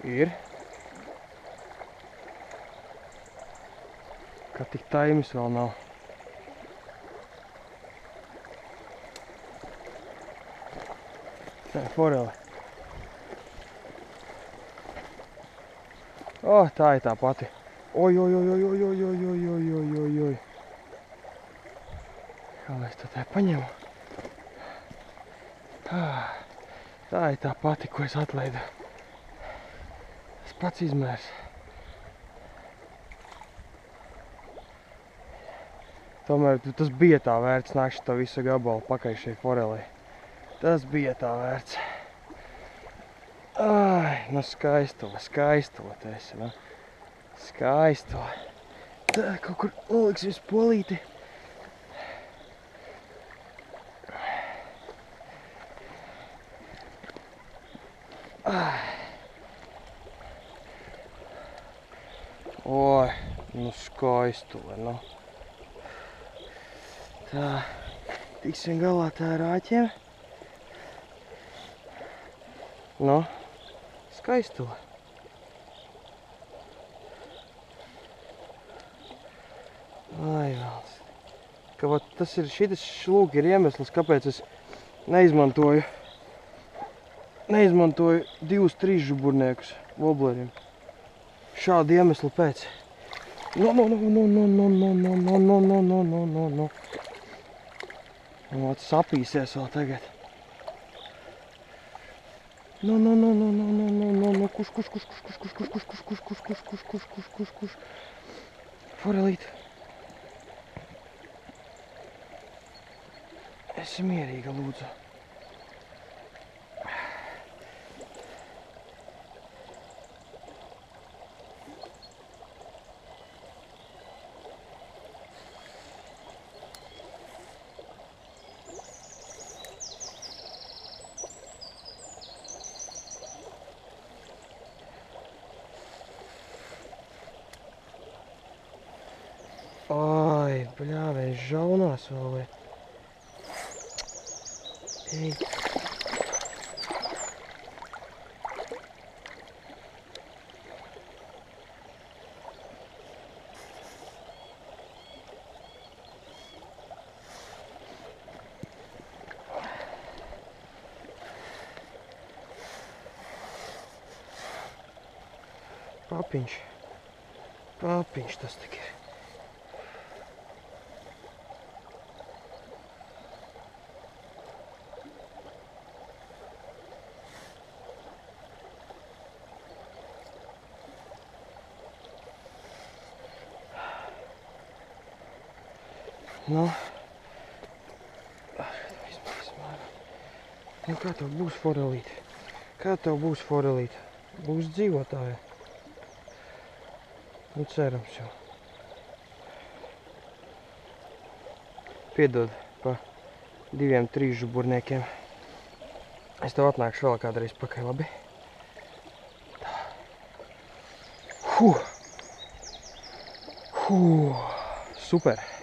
Ir. Ka tik taimis vēl nav. Nē, forele. Tā ir tā pati. Oj. Kā lai es to tā paņemu? Tā ir tā pati, ko es atlaidu. Tas pats izmērs. Tomēr tas bija tā vērts nākt šito visu gabalu pakaļ šai forelei. Tas bija tā vērts. Nu skaistula tu esi, nu. Skaistula. Tā, kaut kur noliksim spolīti. Oi, nu skaistula, nu. Tā, tiksim galā tā rāķiem. Nu, skaistula. Ai, vēls. Ka vat tas ir, šitas lūk ir iemesls, kāpēc es neizmantoju 2-3 žuburniekus wobleriem. Šādu iemeslu pēc. No. Ot, sapīsies vēl tagad. No. Kuš. Forelīt. Esi mierīga, lūdzu. Ai, bļāvēs, žaunās vēl vai. Ei. Papiņš tas tik ir. Nu, kā tev būs forelīte? Būs dzīvotāja. Nu, cerams jau. Piedod pa 2-3 žuburniekiem. Es tev atnākšu vēl kādreiz pakaļ, labi? Tā. Super!